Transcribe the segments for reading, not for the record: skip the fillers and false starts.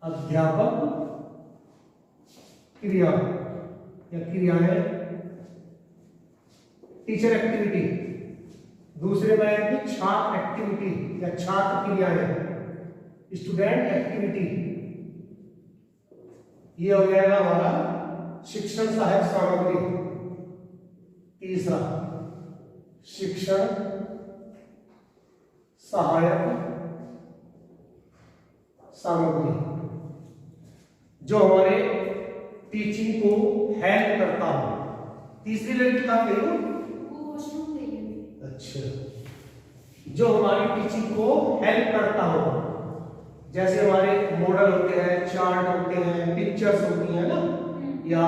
अध्यापक क्रिया या क्रियाएं, टीचर एक्टिविटी। दूसरे में आएगी छात्र एक्टिविटी या छात्र क्रियाएं, स्टूडेंट एक्टिविटी। ये हो जाएगा हमारा शिक्षण सहायक सामग्री। तीसरा शिक्षण सहायक सामग्री जो हमारे टीचिंग को हेल्प करता हो। तीसरी लड़की कहाँ गई हो? अच्छा, जो हमारी टीचिंग को हेल्प करता हो, जैसे हमारे मॉडल होते हैं, चार्ट होते हैं, पिक्चर्स होती हैं ना, या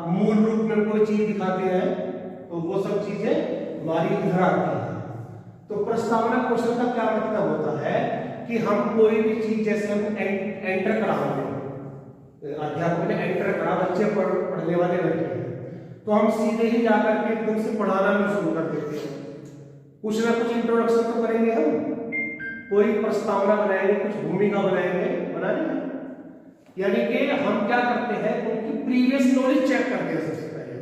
मूल रूप में कोई चीज दिखाते हैं, तो वो सब चीजें हमारी इधर आती हैं। तो प्रस्तावना कौशल का क्या मतलब होता है कि हम कोई भी चीज, जैसे हम एंटर करा रहे हैं, अध्यापक ने एंटर करा, बच्चे पढ़ने वाले बैठे हैं, तो हम सीधे ही जाकर के एकदम से पढ़ाना भी शुरू कर देते हैं। कुछ ना कुछ इंट्रोडक्शन तो करेंगे, हम कोई प्रस्तावना बनाएंगे, कुछ भूमिका बनाएंगे, बना देंगे। यानी कि हम क्या करते हैं, उनकी प्रीवियस नॉलेज चेक करते हैं। सबसे पहले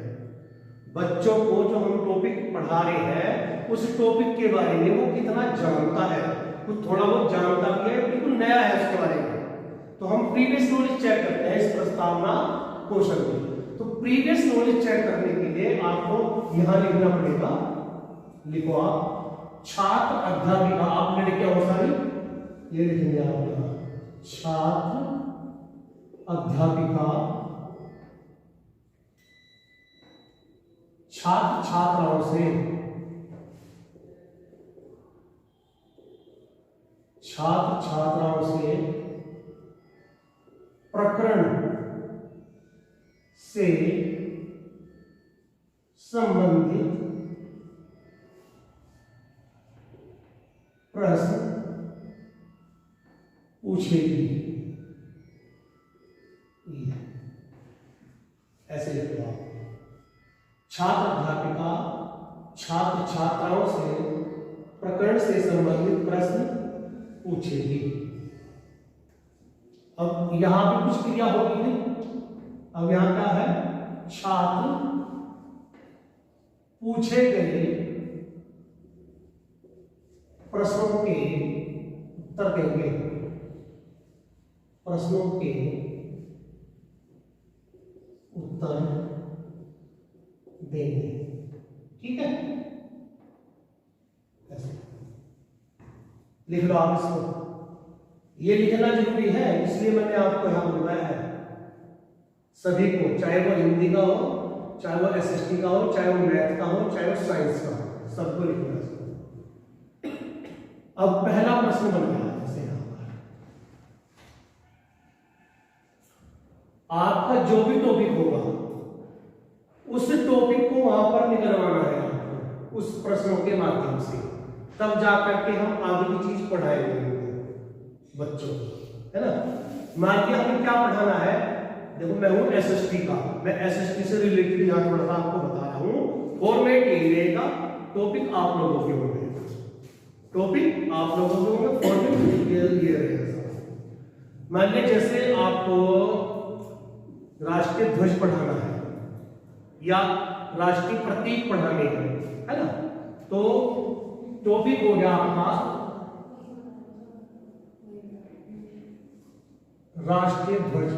बच्चों को जो हम टॉपिक पढ़ा रहे हैं, उस टॉपिक के बारे में वो कितना जानता है, कुछ थोड़ा बहुत जानता भी है, बिल्कुल नया है उसके बारे में, तो हम प्रीवियस नॉलेज चेक करते हैं इस प्रस्तावना कौशल में। तो प्रीवियस नॉलेज चेक करने के लिए आपको यहां लिखना पड़ेगा। लिखो आप छात्र अध्यापिका, आपने लिखा हो सारी, ये लिखेंगे आप यहां छात्र अध्यापिका, छात्र छात्राओं से, छात्र छात्राओं से प्रकरण से संबंधित प्रश्न पूछेगी। ऐसे लिखो आप, छात्र अध्यापिका छात्र छात्राओं से प्रकरण से संबंधित प्रश्न पूछेगी। अब यहां भी कुछ क्रिया होगी नहीं, अब यहां क्या है, छात्र पूछे गए प्रश्नों के उत्तर देंगे, प्रश्नों के उत्तर देंगे। ठीक है, ऐसे लिख लो आप इसको। ये लिखना जरूरी है, इसलिए मैंने आपको यहां बुलवाया है। सभी को, चाहे वो हिंदी का हो, चाहे वो एसएसटी का हो, चाहे वो मैथ का हो, चाहे वो साइंस का हो, सबको लिखना है। अब पहला प्रश्न बन गया, जैसे आपका जो भी टॉपिक होगा, उस टॉपिक को वहां पर निकलवाना है आपको उस प्रश्नों के माध्यम से, तब जाकर के हम आगे की चीज पढ़ाएंगे बच्चों को, है ना। मान के हमें क्या पढ़ाना है, देखो मैं हूं एसएसटी का, मैं एसएसटी से रिलेटेड यहां थोड़ा सा आपको बता रहा हूं। फॉर्मेट यही रहेगा, टॉपिक आप लोगों के होंगे, टॉपिक आप लोगों के होंगे, फॉर्मेट ये रहेगा। मान लीजिए जैसे आपको राष्ट्रीय ध्वज पढ़ाना है या राष्ट्रीय प्रतीक पढ़ाने हैं, है ना, तो टॉपिक हो गया आपका राष्ट्रीय ध्वज,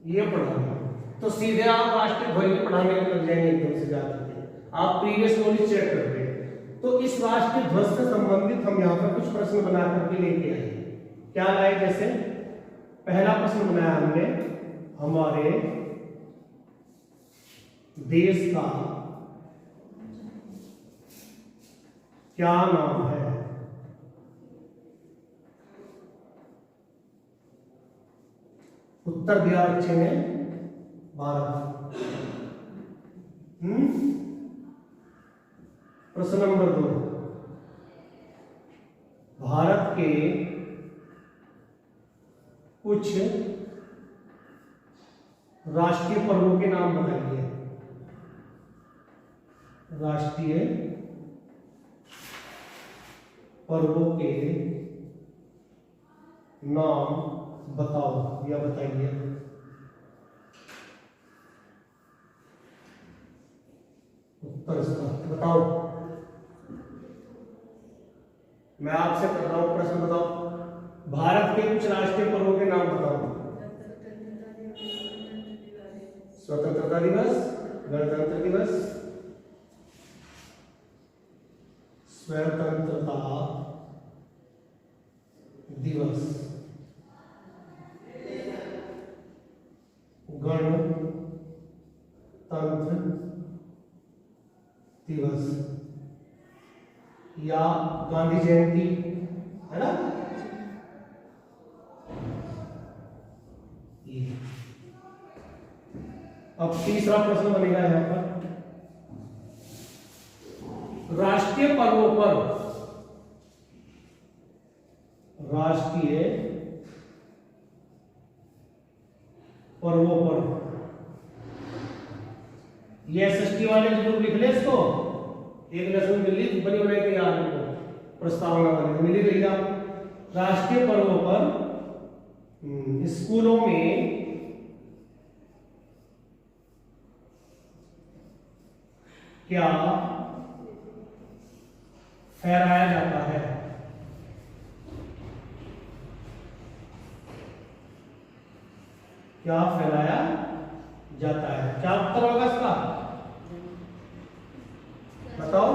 ये पढ़ाना, तो सीधे आप राष्ट्रीय ध्वज पढ़ाने में लग जाएंगे एकदम से जाकर के। आप प्रीवियस नॉलेज चेक कर रहे हैं, तो इस राष्ट्रीय ध्वज से संबंधित हम यहाँ पर कुछ प्रश्न बना करके लेके आए। क्या लाए, जैसे पहला प्रश्न बनाया हमने, हमारे देश का क्या नाम है। उत्तर दिया बच्चे ने भारत। प्रश्न नंबर 2, भारत के कुछ राष्ट्रीय पर्वों के नाम बताइए। राष्ट्रीय पर्वों के नाम बताओ या बताइए। उत्तर इसका बताओ। मैं आपसे कर रहा हूं प्रश्न, बताओ भारत के कुछ राष्ट्रीय पर्वों के नाम बताओ। स्वतंत्रता दिवस, गणतंत्र दिवस, स्वतंत्रता दिवस, गणतंत्र दिवस या गांधी जयंती, है ना। अब तीसरा प्रश्न बनेगा यहां पर, राष्ट्रीय पर्वों पर, राष्ट्रीय पर्वों पर, ये एसएसटी वाले जरूर लिख ले इसको, एक लेसन मिली बनी बनाई तैयार हो, प्रस्तावना वाले मिली रही आप। राष्ट्रीय पर्वों पर स्कूलों में क्या फहराया जाता है। क्या फहराया जाता है, क्या उत्तर होगा इसका बताओ।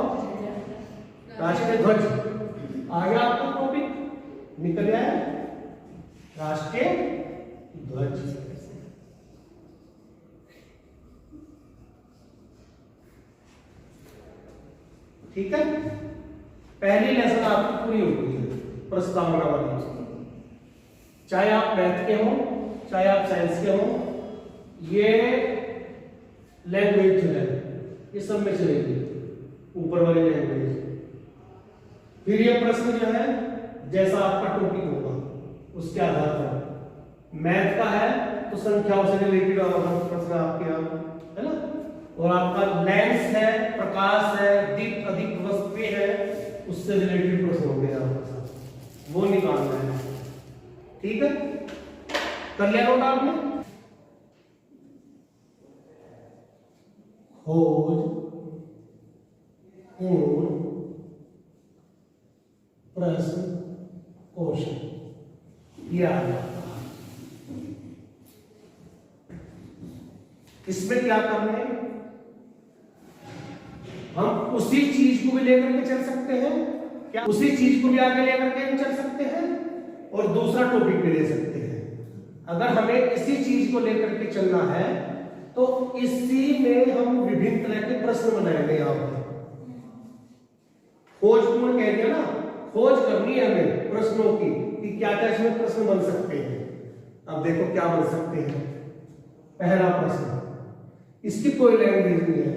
राष्ट्रीय ध्वज आ गया आपका टॉपिक, निकल गया है राष्ट्रीय ध्वज। ठीक है, पहली लेसन आपकी पूरी हो गई है प्रस्तावना वाली। चाहे आप मैथ के हो, चाहे आप साइंस के हो, ये लैंग्वेज जो है ये सब में चलेगी, ऊपर वाली लैंग्वेज। फिर ये प्रश्न जो है जैसा आपका टॉपिक होगा उसके आधार पर, मैथ का है तो संख्याओं से रिलेटेड प्रश्न आपके यहाँ, है ना। और आपका लेंस है, प्रकाश है, दीप्त अधिक वस्तुएं है, उससे रिलेटेड प्रश्न होंगे आपके साथ, वो निकालना है। ठीक है, कर लिया नोट आपने। खोज पूर्ण प्रश्न क्वेश्चन, ये आ गया। इसमें क्या करना है, हम उसी चीज को भी लेकर के चल सकते हैं, क्या उसी चीज को भी आगे लेकर के चल सकते हैं और दूसरा टॉपिक भी ले सकते हैं। अगर हमें इसी चीज को लेकर के चलना है तो इसी में हम विभिन्न तरह के प्रश्न बनाएंगे। यहां पर खोजपूर्ण कह दिया ना, खोज करनी है हमें प्रश्नों की कि क्या क्या इसमें प्रश्न बन सकते हैं। अब देखो क्या बन सकते हैं। पहला प्रश्न, इसकी कोई लैंग्वेज नहीं है,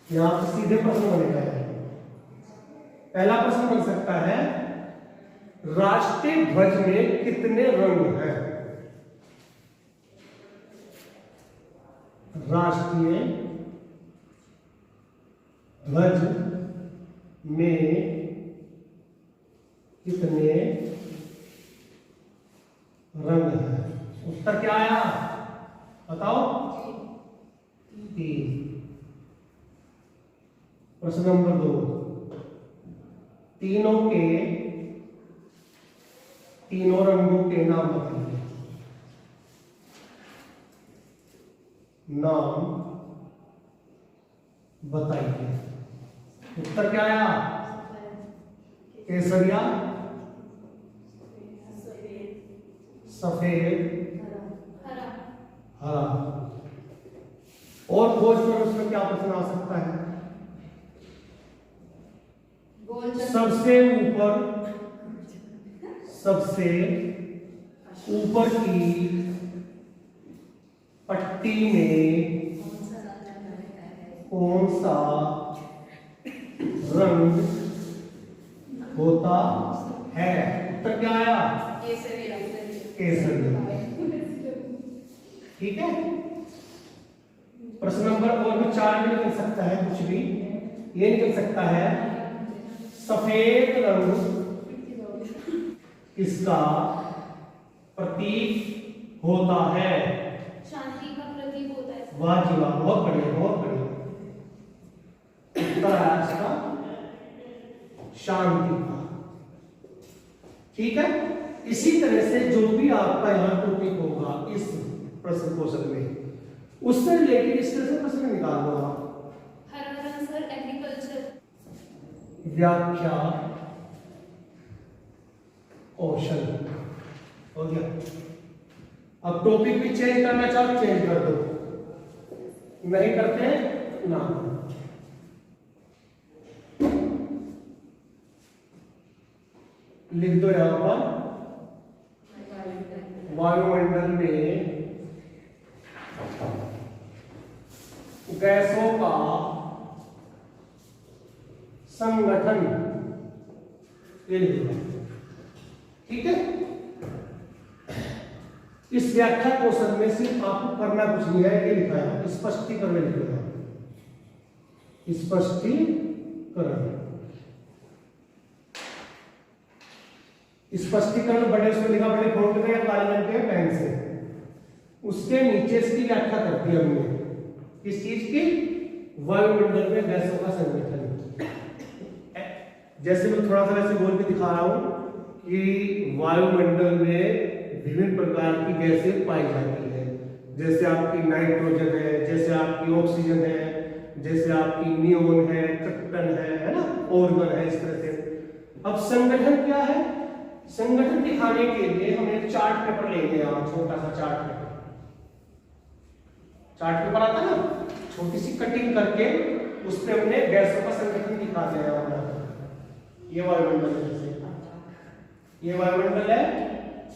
यहां पर सीधे प्रश्न बनेगा। पहला प्रश्न बन सकता है, राष्ट्रीय ध्वज में कितने रंग हैं। राष्ट्रीय ध्वज में कितने रंग हैं। उत्तर क्या आया बताओ, 3। प्रश्न नंबर 2, तीनों रंगों के नाम बताइए। नाम बताइए। उत्तर क्या आया, केसरिया, सफेद, हरा। और खोज पर उसमें क्या प्रश्न आ सकता है। सबसे ऊपर की पट्टी में कौन सा रंग होता है। उत्तर क्या आया, केसरिया। ठीक है, प्रश्न नंबर और भी 4 भी निकल सकता है, कुछ भी ये निकल सकता है। सफेद रंग इसका प्रतीक होता है। शांति का प्रतीक होता है। वाह जी वाह, बहुत बढ़िया बहुत बढ़िया। उत्तर है इसका शांति का। ठीक है, इसी तरह से जो भी आपका यहाँ टॉपिक होगा इस प्रश्न क्वेश्चन में, उससे रिलेटेड इस तरह से प्रश्न निकाल दो आप। हरा रंग सर एग्रीकल्चर। व्याख्या कौशल हो गया। अब टॉपिक भी चेंज करना चाहो चेंज कर दो, नहीं करते हैं ना। लिख दो यहां पर वायुमंडल में गैसों का संगठन, ये लिख दो। ठीक है, इस व्याख्या क्वेश्चन में सिर्फ आपको करना कुछ नहीं है, ये लिखा है स्पष्टीकरण लिखा है, स्पष्टीकरण। स्पष्टीकरण बड़े उसमें लिखा, बड़े फोल्ड में या काले रंग के पेन से, उसके नीचे इसकी व्याख्या कर दी हमने। किस चीज की? वायुमंडल में गैसों का संगठन। जैसे मैं थोड़ा सा वैसे बोल के दिखा रहा हूं कि वायुमंडल में विभिन्न प्रकार की गैसें पाई जाती है, जैसे आपकी नाइट्रोजन है, जैसे आपकी ऑक्सीजन है, जैसे आपकी नियोन है, क्रिप्टन है ना, ऑर्गन है, इस तरह से। अब संगठन क्या है? संगठन दिखाने के लिए हम एक चार्ट पेपर लेंगे, यहाँ छोटा सा चार्ट पेपर आता ना, छोटी सी कटिंग करके उस पर हमने गैसों का संगठन दिखा दिया है। ये वायुमंडल है, जैसे ये वायुमंडल है,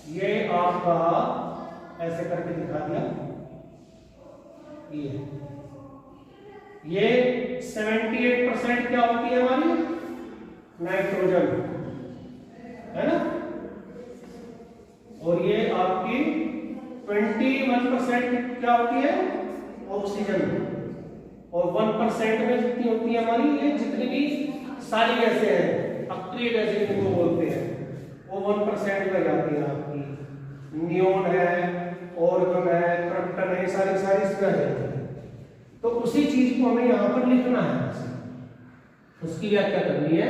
ये आपका ऐसे करके दिखा दिया। ये 78% क्या होती है हमारी? नाइट्रोजन है ना, और ये आपकी 21% क्या होती है? ऑक्सीजन, और 1% में जितनी होती है हमारी, ये जितनी भी सारी गैसें हैं, अक्रिय गैसें जिनको बोलते हैं, वो 1% में जाती है आपकी। नियोन है, ऑर्गन है, क्रिप्टन है, सारी सारी इसमें आ जाती है। तो उसी चीज को हमें यहाँ पर लिखना है, उसकी व्याख्या करनी है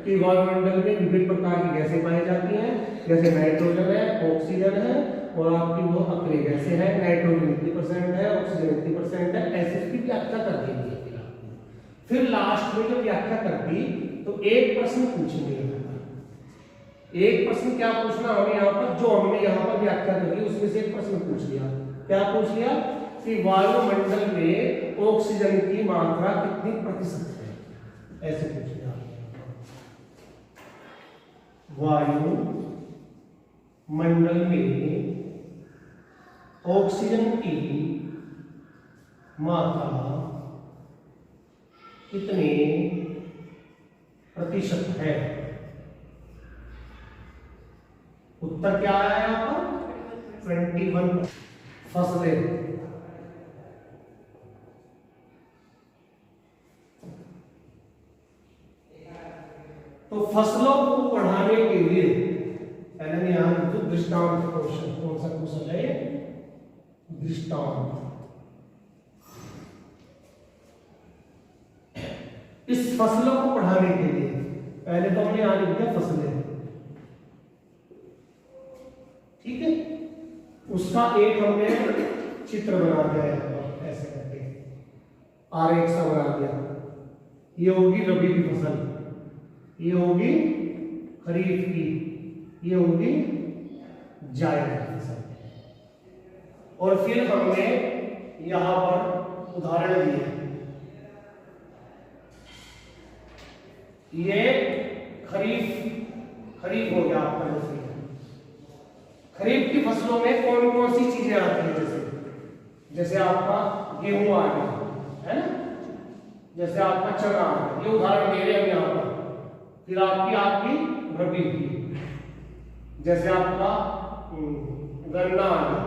कि वायुमंडल में विभिन्न प्रकार की गैसें पाई जाती हैं, जैसे नाइट्रोजन है, ऑक्सीजन है, और आपकी वो अक्रिय गैसें हैं। नाइट्रोजन 80% है, ऑक्सीजन 80% है, ऐसे इसकी व्याख्या कर दी है। फिर लास्ट में जब व्याख्या कर दी तो एक प्रश्न पूछेंगे। एक प्रश्न क्या पूछना हमें यहाँ पर, जो हमने यहाँ पर व्याख्या करी उसमें से एक प्रश्न पूछ लिया। क्या पूछ लिया? कि वायुमंडल में ऑक्सीजन की मात्रा कितनी प्रतिशत है, ऐसे पूछ लिया। वायु मंडल में ऑक्सीजन की मात्रा कितने प्रतिशत है? उत्तर क्या आया यहां पर? 21। फसलें, तो फसलों को बढ़ाने के लिए पहले यहां दृष्टांत क्वेश्चन, कौन सा क्वेश्चन है? दृष्टांत। इस फसलों को बढ़ाने के लिए पहले तो हमने यहां लिख दिया फसलें, ठीक है, उसका एक हमने चित्र बना दिया है ऐसे करके, आरेख सा बना दिया। ये होगी रबी की फसल, ये होगी खरीफ की, ये होगी जायद की फसल। और फिर हमने यहां पर उदाहरण दिए, ये खरीफ हो गया आपका। जैसे खरीफ की फसलों में कौन कौन सी चीजें आती हैं? जैसे आपका गेहूं आ गया है ना, जैसे आपका चना आ गया, ये उदाहरण दे रहे हैं यहाँ पर। फिर आपकी रबी की, जैसे आपका गन्ना आ गया,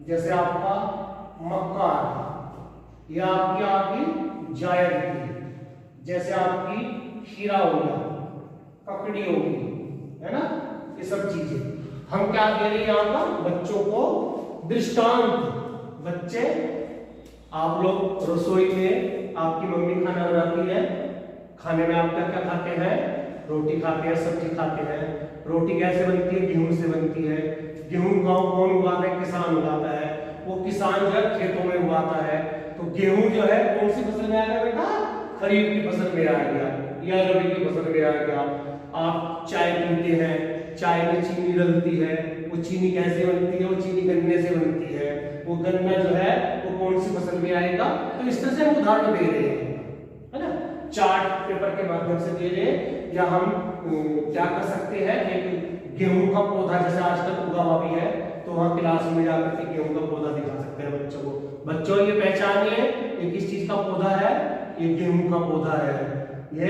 जैसे आपका मक्का आ गया, या आपकी जायद की, जैसे आपकी खीरा हो गया, ककड़ी होगी, है ना, ये सब चीजें हम क्या दे रहे हैं यहाँ पर बच्चों को दृष्टांत। बच्चे आप लोग रसोई में आपकी मम्मी खाना बनाती है, खाने में आप क्या क्या खाते हैं, रोटी खाते हैं, सब्जी खाते हैं। रोटी कैसे बनती है, गेहूं से बनती है। गेहूं कौन उगाता है, किसान उगाता है। वो किसान जो है खेतों में उगाता है। तो गेहूं जो है कौन सी फसल में आएगा बेटा, खरीफ की फसल में आ गया या रबी की फसल में आ गया। आप चाय पीते हैं, चाय में चीनी डलती है, वो चीनी कैसे बनती है, वो चीनी गन्ने से बनती है। वो गन्ना जो है वो कौन सी फसल में आएगा। तो इस तरह से हम उदाहरण दे रहे हैं, है ना, चार्ट पेपर के माध्यम से दे रहे हैं। या हम क्या कर सकते हैं, एक गेहूं का पौधा जैसे आजकल उगा हुआ भी है, तो वहां क्लास में जाकर के गेहूं का पौधा दिखा सकते हैं बच्चों को। बच्चों ये पहचानिए ये किस चीज का पौधा है, ये गेहूं का पौधा है। ये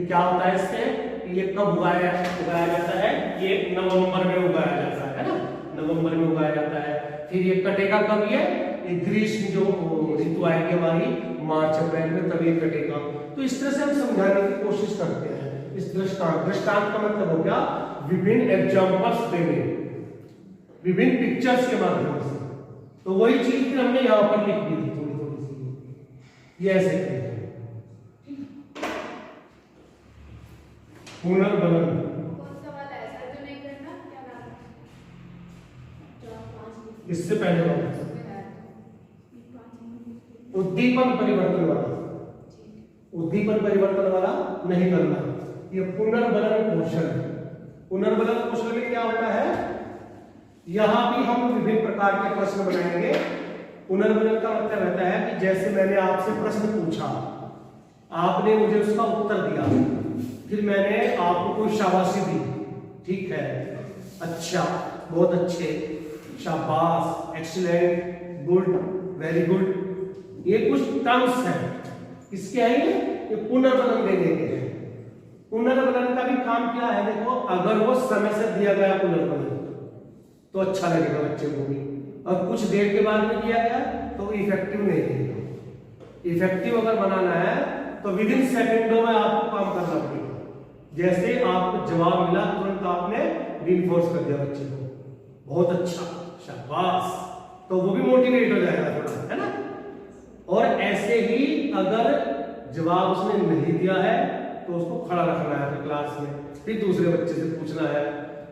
क्या होता है इससे, ये कब उगाया जाता है, ये नवंबर में उगाया जाता है ना, नवंबर में उगाया जाता है। फिर ये कटेगा कब, ये ग्रीष्म जो ऋतु आएगी हमारी मार्च अप्रैल में, तब ये कटेगा। तो इस तरह से हम समझाने की कोशिश करते हैं। इस दृष्टांत का मतलब हो गया विभिन्न एग्जांपल्स देने, विभिन्न पिक्चर्स के माध्यम से। तो वही चीज फिर हमने यहाँ पर लिख दी थी थोड़ी थोड़ी सी, ये ऐसे पुनर्बलन। इससे पहले वाला उद्दीपन परिवर्तन वाला, उद्दीपन परिवर्तन वाला नहीं करना। ये पुनर्बलन कौशल। पुनर्बलन कौशल में क्या होता है, यहां भी हम विभिन्न प्रकार के प्रश्न बनाएंगे। पुनर्बलन का मतलब रहता है कि जैसे मैंने आपसे प्रश्न पूछा, आपने मुझे उसका उत्तर दिया, फिर मैंने आपको कोई शाबाशी दी, ठीक है, अच्छा, बहुत अच्छे, शाबाश, एक्सीलेंट, गुड, वेरी गुड, ये कुछ टर्म्स हैं। इसके हैं ये पुनर्बलन देने के हैं। पुनर्बलन का भी काम क्या है, देखो, अगर वो समय से दिया गया पुनर्बलन तो अच्छा लगेगा बच्चे को भी, और कुछ देर के बाद में दिया गया तो इफेक्टिव नहीं लगेगा। इफेक्टिव अगर बनाना है तो विद इन सेकेंडों में आपको काम करना पड़ेगा। जैसे आपको जवाब मिला तुरंत आपने रीइंफोर्स कर दिया बच्चे को, बहुत अच्छा, शाबाश, तो वो भी मोटिवेट हो जाएगा थोड़ा, है ना। और ऐसे ही अगर जवाब उसने नहीं दिया है तो उसको खड़ा रखना है क्लास में, फिर दूसरे बच्चे से पूछना है,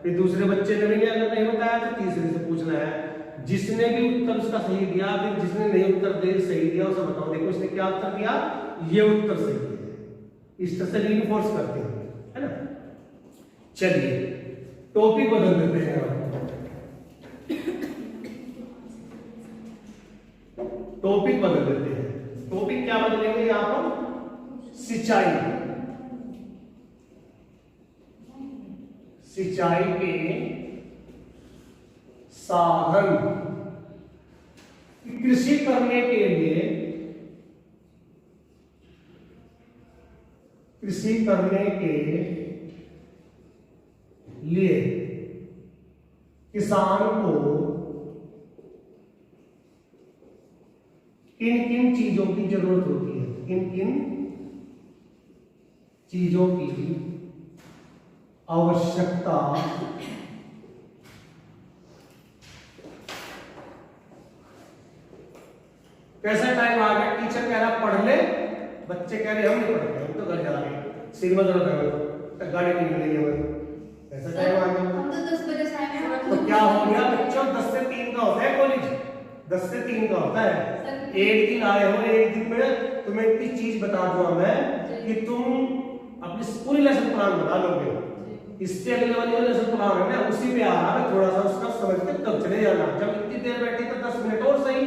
फिर दूसरे बच्चे ने भी अगर नहीं बताया तो तीसरे से पूछना है। जिसने भी उत्तर उसका सही दिया, फिर जिसने नहीं उत्तर दे सही दिया उसे बताओ, देखो इसने क्या उत्तर दिया, ये उत्तर सही है। इस तरह से रीइंफोर्स करते हैं, है ना। चलिए टॉपिक बदल देते हैं, टॉपिक बदल देते हैं। टॉपिक क्या बदलेंगे यहां पर, सिंचाई, सिंचाई के साधन। कृषि करने के लिए, कृषि करने के लिए किसान को किन किन चीजों की जरूरत होती है, किन किन चीजों की आवश्यकता कैसा टाइम आ गया, टीचर कह रहा पढ़ ले, बच्चे कह रहे हम नहीं पढ़ते, हम तो घर जा रहे हैं, सिर में दर्द है, गाड़ी नहीं मिलेगी हमें, ऐसा टाइम आ गया। हम तो 10 बजे से आए हैं। तो क्या हो गया बच्चों, 10 से 3 का होता है कॉलेज, 10 से 3 का होता है। एक दिन आए हो, एक दिन में तुम्हें इतनी चीज बता दूंगा मैं कि तुम अपनी पूरी लेसन प्लान बना लोगे। इससे अगले वाले लेसन प्लान है ना, उसी पे आ रहा है, थोड़ा सा उसका समझ के तब चले जाना। जब इतनी देर बैठी तो 10 मिनट और सही,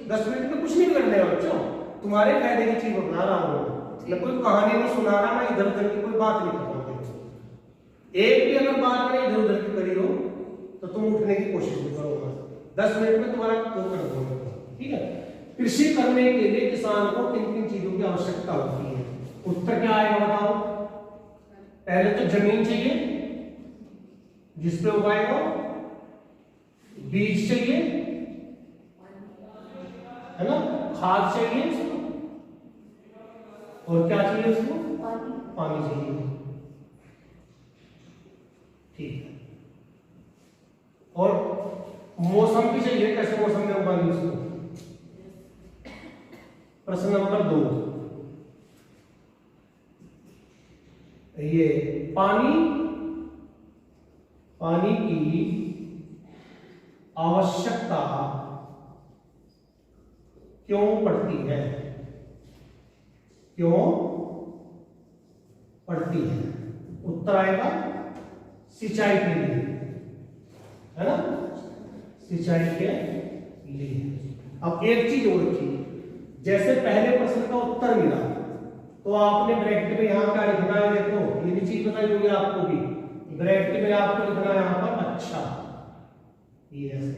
10 मिनट में कुछ नहीं करने बच्चों, तुम्हारे फायदे की चीज बता रहा हूँ मैं, कोई कहानी नहीं सुना रहा मैं, इधर उधर की कोई बात नहीं कर रहा हूँ। एक भी अगर बात में इधर उधर की करी हो तो तुम उठने की कोशिश भी करोगे, 10 मिनट में तुम्हारा काम कर दूंगा, ठीक है। कृषि करने के लिए किसान को किन किन चीजों की आवश्यकता होती है, उत्तर क्या आएगा बताओ। पहले तो जमीन चाहिए जिसपे उगाएगा, बीज चाहिए, है ना, खाद चाहिए उसको, और क्या चाहिए उसको, पानी चाहिए। ठीक है। और मौसम भी चाहिए, कैसे मौसम में उगानी उसको। प्रश्न नंबर 2, ये पानी की आवश्यकता क्यों पड़ती है? क्यों पड़ती है? उत्तर आएगा सिंचाई के लिए, है ना, सिंचाई के लिए। अब एक चीज और थी, जैसे पहले प्रश्न का उत्तर मिला तो आपने ब्रैकेट में यहां क्या लिखना है, देखो ये भी चीज बताई होगी आपको भी, ब्रैकेट में आपको लिखना है यहां पर अच्छा, ये ऐसे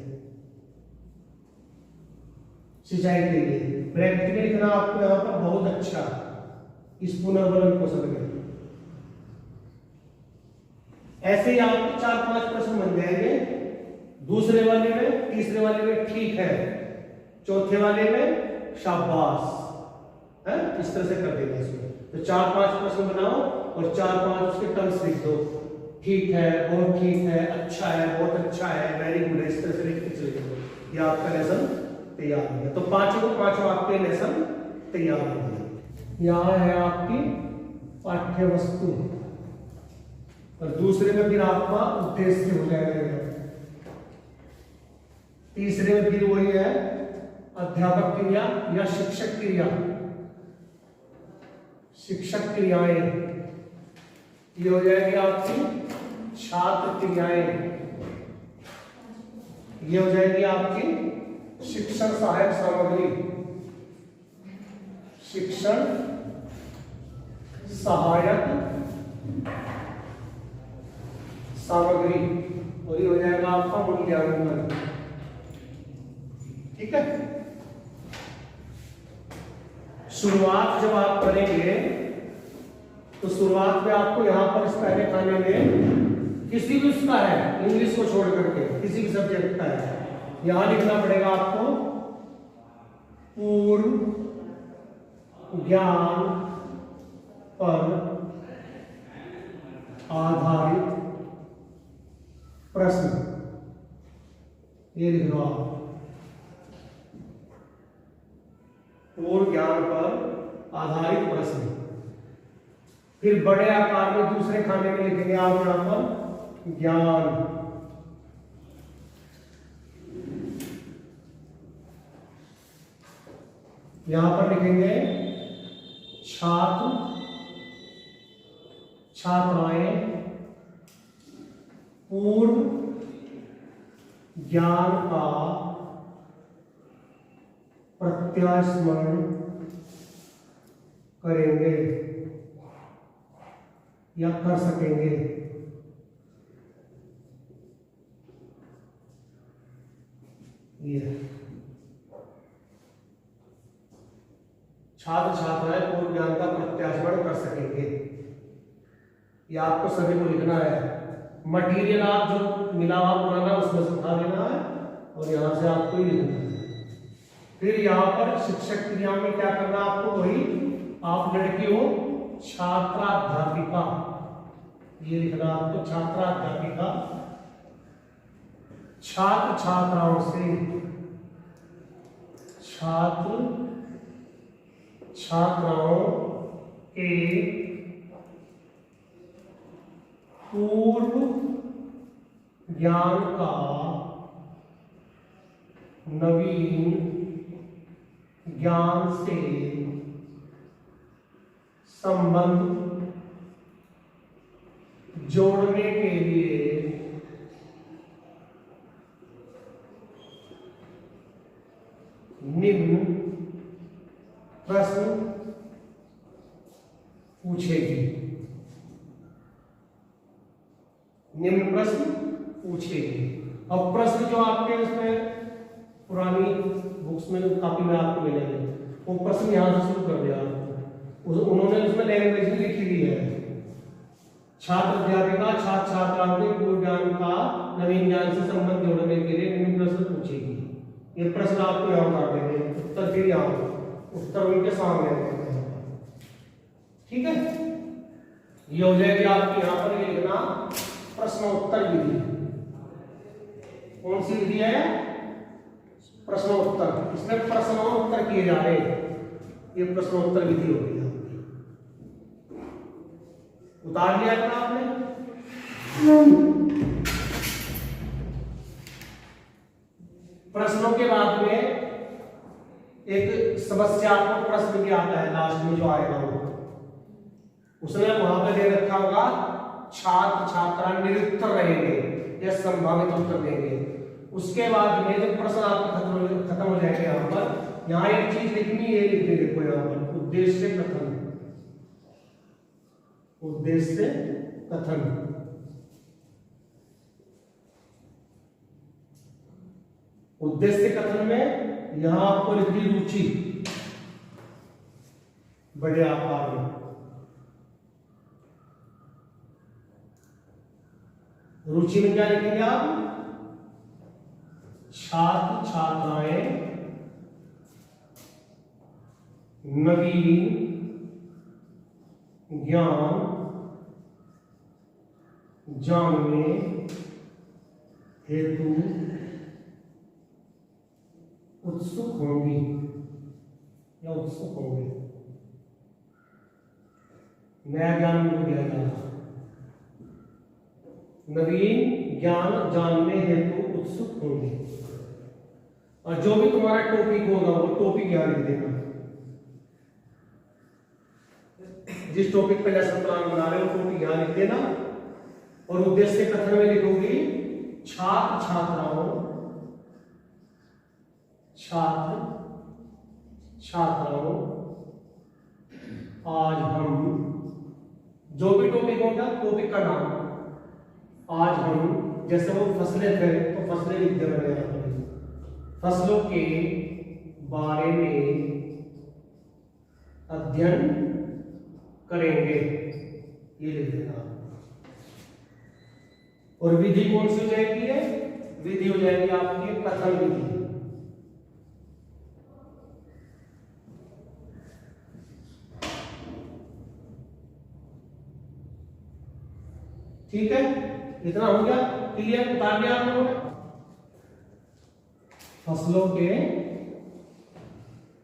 सिंचाई के लिए ब्रैकेट में लिखना आपको यहां पर बहुत अच्छा, इस पुनर्वलन कौशल में। ऐसे ही आपके 4-5 प्रश्न बन जाएंगे। दूसरे वाले में, तीसरे वाले में ठीक है, चौथे वाले में शाबाश, है, इस तरह से कर देंगे इसमें। तो 4-5 प्रश्न बनाओ और 4-5 उसके टर्म्स लिख दो, ठीक है, बहुत ठीक है, अच्छा है, बहुत अच्छा है, वेरी गुड है, इस तरह से लिख के चले जाओ। ये आपका लेसन तैयार हो गया। तो पांचों आपके लेसन तैयार हो गए। यहाँ है आपकी पाठ्य वस्तु, और दूसरे में फिर आपका उद्देश्य हो जाएगा। तीसरे में फिर वही है अध्यापक क्रिया या शिक्षक क्रिया, शिक्षक क्रियाएं, ये हो जाएगी आपकी छात्र क्रियाएं, ये हो जाएगी आपकी शिक्षण सहायक सामग्री, शिक्षण सहायक सामग्री, और ये हो जाएगा आपका मूल्यांकन। ठीक है। शुरुआत जब आप करेंगे तो शुरुआत में आपको यहां पर इस पहले खाने में किसी भी उसका है, इंग्लिश को छोड़ करके किसी भी सब्जेक्ट का है, यहां लिखना पड़ेगा आपको पूर्व ज्ञान पर आधारित प्रश्न, ये लिख लो आप, पूर्व ज्ञान पर आधारित प्रश्न। फिर बड़े आकार में दूसरे खाने में लिखेंगे आप यहां पर ज्ञान, यहां पर लिखेंगे छात्र छात्राएं पूर्व ज्ञान का प्रत्यास्मरण करेंगे या कर सकेंगे। ये छात्र छात्राएं पूर्व ज्ञान का प्रत्यास्मरण कर सकेंगे, ये आपको सभी को लिखना है। मटेरियल आप जो मिला हुआ पुराना उसमें से उठा लेना है और यहां से आपको ही लिखना है। फिर यहाँ पर शिक्षक क्रिया में क्या करना आपको, वही आप लड़की हो छात्राध्यापिका, ये लिखना आपको छात्राध्यापिका, छात्र छात्राओं से, छात्र छात्राओं के पूर्व ज्ञान का नवीन ज्ञान से संबंध जोड़ने के लिए निम्न प्रश्न पूछेगी, निम्न प्रश्न पूछेगी। अब प्रश्न जो आपके इसमें पुरानी बुक्स में काफी में आपको मिलेंगे, वो प्रश्न यहां से शुरू कर दिया उन्होंने, उसमें लैंग्वेज भी लिखी हुई है। छात्र अध्यापिका छात्र छात्राओं के पूर्व ज्ञान का नवीन ज्ञान से संबंध जोड़ने के लिए निम्न प्रश्न पूछेगी। ये प्रश्न आपको यहाँ कर देंगे, उत्तर फिर यहाँ, उत्तर उनके सामने। ठीक है। ये हो जाएगी आपकी यहां पर ये लिखना प्रश्नोत्तर विधि। कौन सी विधि है? प्रश्नोत्तर। इसमें प्रश्नोत्तर किए जा रहे हैं, ये प्रश्नोत्तर विधि होगी आपकी। उतार लिया था आपने? प्रश्नों के बाद में एक समस्यात्मक प्रश्न भी आता है लास्ट में जो आएगा वो, उसने वहां पर दे रखा होगा छात्र छात्रा निरुत्तर रहेंगे या संभावित उत्तर देंगे। उसके बाद में जब प्रश्न आपके खत्म हो जाएंगे, यहाँ पर यहाँ एक चीज लिखनी है, लिखनी देखो यहाँ पर उद्देश्य कथन। उद्देश्य कथन, उद्देश्य कथन में यहां आपको लिखनी रुचि बड़े आकार में। रुचि में क्या लिखेंगे आप? छात्र छात्राएं नवीन ज्ञान जानने हेतु उत्सुक होंगी या उत्सुक होंगे। नया ज्ञान उनको दिया जाएगा। नवीन ज्ञान जानने हेतु उत्सुक होंगे। और जो भी तुम्हारा टॉपिक होगा वो टॉपिक याद लिख देना। जिस टॉपिक पे लेसन प्लान बना रहे हो टॉपिक यहां लिख देना। और उद्देश्य कथन में लिखोगी छात्र छात्राओं आज हम, जो भी टॉपिक होगा टॉपिक का नाम, आज हम, जैसे वो फसलें थे तो फसलें लिख देना, फसलों के बारे में अध्ययन करेंगे, ये लिख देना। और विधि कौन सी हो जाएगी है? विधि हो जाएगी आपकी कथन विधि। ठीक है, इतना हो गया क्लियर? उतार लिया आप लोगों ने? फसलों के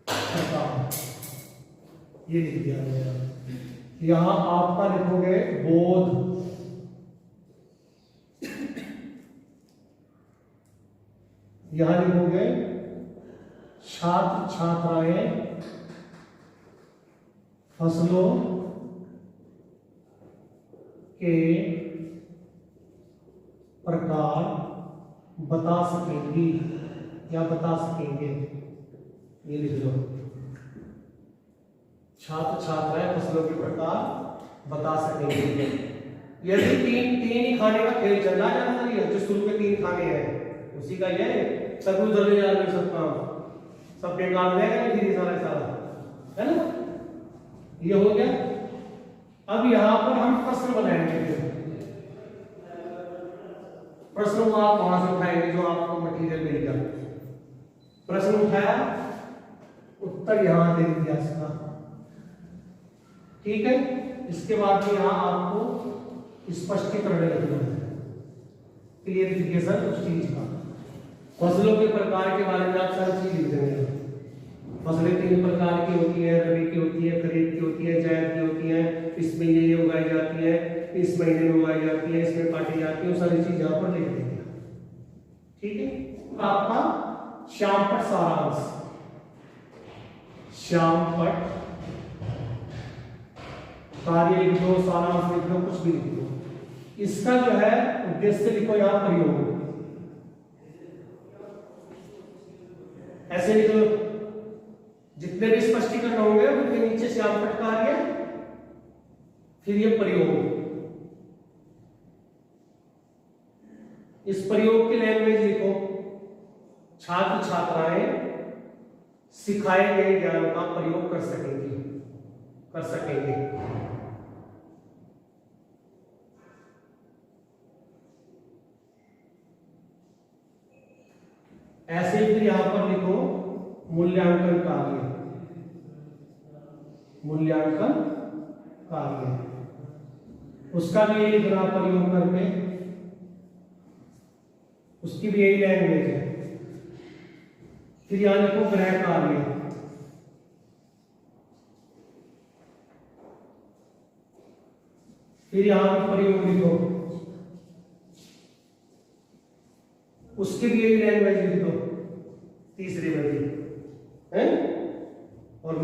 प्रकार ये लिख दिया गया। यहां आपका लिखोगे बोध, यहां लिखोगे छात्र छात्राएं फसलों के प्रकार बता सकेंगी या बता सकेंगे, ये लिख लो। छात्र छात्राएं फसलों के प्रकार बता सकेंगे। यदि तीन ही खाने का खेल चल रहा है ना, जो शुरू में 3 खाने हैं उसी का ये सब उधर ले जाकर सब काम सब बेकार देगा धीरे सारा है ना। ये हो गया। अब यहां पर हम प्रश्न बनाएंगे। प्रश्न को आप वहां से उठाएंगे जो आपको मटेरियल मिलेगा। प्रश्न उठाया, उत्तर यहां दे दिया इसका। ठीक है, इसके बाद में यहां आपको स्पष्टीकरण लिखना है, क्लियरिफिकेशन उस चीज का। फसलों के प्रकार के बारे में आप सारी चीज लिख देंगे। फसलें 3 प्रकार की होती है, रबी की होती है, खरीफ की होती है, जायद की होती है, इसमें ये उगाई जाती है, इस महीने में उगाई जाती है, इसमें काटी जाती है, वो सारी चीज यहाँ पर लिख देंगे। ठीक है, आपका श्यामपट सारांश, श्यामपट कार्य लिख दो, सारांश लिख दो, कुछ भी लिख दो। इसका जो है उद्देश्य लिखो यहाँ प्रयोग, ऐसे लिख लो। जितने भी स्पष्टीकरण होंगे उनके नीचे श्यामपट कार्य, फिर ये प्रयोग। इस प्रयोग की लैंग्वेज लिखो, छात्र छात्राएं सिखाए गए ज्ञान का प्रयोग कर सकेंगे। ऐसे ही फिर यहां पर लिखो मूल्यांकन कार्य। उसका भी यही बड़ा प्रयोग करके, उसकी भी यही लैंग्वेज है। फिर यहां लिखो ग्रह कार्य, फिर यहां भी प्रयोग लिखो, उसकी भी यही लैंग्वेज लिख दो तीसरे वाली है। और